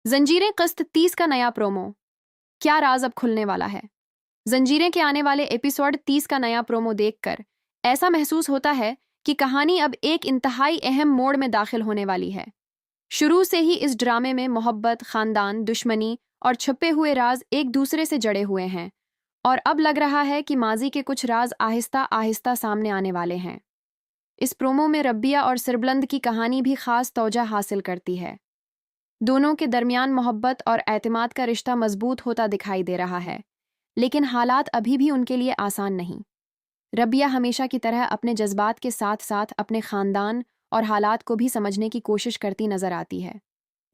जंजीरें किस्त 30 का नया प्रोमो। क्या राज अब खुलने वाला है? जंजीरें के आने वाले एपिसोड 30 का नया प्रोमो देखकर ऐसा महसूस होता है कि कहानी अब एक इंतहाई अहम मोड़ में दाखिल होने वाली है। शुरू से ही इस ड्रामे में मोहब्बत, खानदान, दुश्मनी और छुपे हुए राज एक दूसरे से जड़े हुए हैं और अब लग रहा है कि माजी के कुछ राज आहिस्ता आहिस्ता सामने आने वाले हैं। इस प्रोमो में रब्बिया और सिरबुलंद की कहानी भी खास तवज्जो हासिल करती है। दोनों के दरमियान मोहब्बत और एतमाद का रिश्ता मजबूत होता दिखाई दे रहा है, लेकिन हालात अभी भी उनके लिए आसान नहीं। रबिया हमेशा की तरह अपने जज्बात के साथ साथ अपने खानदान और हालात को भी समझने की कोशिश करती नजर आती है।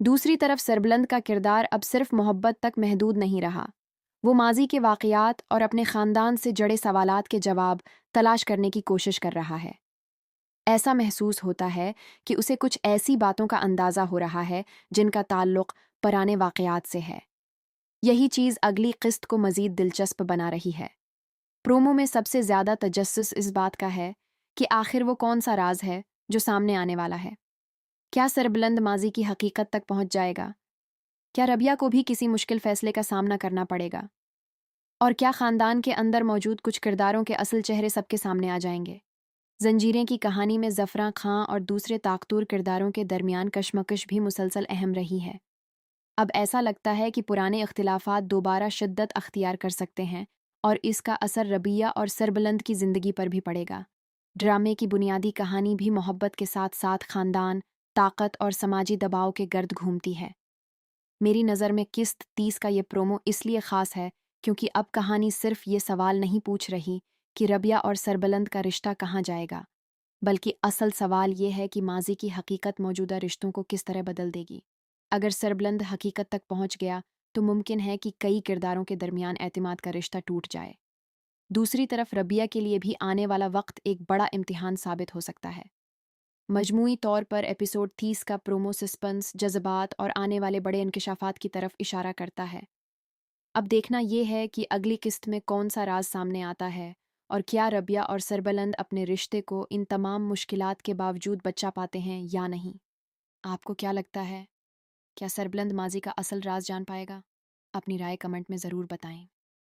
दूसरी तरफ सरबुलंद का किरदार अब सिर्फ मोहब्बत तक महदूद नहीं रहा। वो माजी के वाक़यात और अपने खानदान से जुड़े सवालात के जवाब तलाश करने की कोशिश कर रहा है। ऐसा महसूस होता है कि उसे कुछ ऐसी बातों का अंदाज़ा हो रहा है जिनका ताल्लुक़ पुराने वाक़यात से है। यही चीज़ अगली किस्त को मज़ीद दिलचस्प बना रही है। प्रोमो में सबसे ज़्यादा तजस्सुस इस बात का है कि आखिर वो कौन सा राज है जो सामने आने वाला है। क्या सरबुलंद माजी की हकीकत तक पहुंच जाएगा? क्या रबिया को भी किसी मुश्किल फैसले का सामना करना पड़ेगा? और क्या ख़ानदान के अंदर मौजूद कुछ किरदारों के असल चेहरे सबके सामने आ जाएंगे? जंजीरें की कहानी में ज़फ़रां खां और दूसरे ताकतूर किरदारों के दरमियान कशमकश भी मुसलसल अहम रही है। अब ऐसा लगता है कि पुराने इख्तिलाफ़ात दोबारा शिद्दत अख्तियार कर सकते हैं और इसका असर रबिया और सरबुलंद की ज़िंदगी पर भी पड़ेगा। ड्रामे की बुनियादी कहानी भी मोहब्बत के साथ साथ ख़ानदान, ताकत और समाजी दबाव के गर्द घूमती है। मेरी नज़र में किस्त 30 का ये प्रोमो इसलिए ख़ास है क्योंकि अब कहानी सिर्फ ये सवाल नहीं पूछ रही कि रबिया और सरबुलंद का रिश्ता कहाँ जाएगा, बल्कि असल सवाल ये है कि माजी की हकीकत मौजूदा रिश्तों को किस तरह बदल देगी। अगर सरबुलंद हकीकत तक पहुंच गया तो मुमकिन है कि कई किरदारों के दरमियान एतमाद का रिश्ता टूट जाए। दूसरी तरफ रबिया के लिए भी आने वाला वक्त एक बड़ा इम्तिहान साबित हो सकता है। मजमूई तौर पर एपिसोड 30 का प्रोमो सस्पेंस, जज्बात और आने वाले बड़े इंकशाफात की तरफ इशारा करता है। अब देखना यह है कि अगली किस्त में कौन सा राज सामने आता है और क्या रबिया और सरबुलंद अपने रिश्ते को इन तमाम मुश्किलात के बावजूद बचा पाते हैं या नहीं। आपको क्या लगता है? क्या सरबुलंद माजी का असल राज जान पाएगा? अपनी राय कमेंट में ज़रूर बताएं।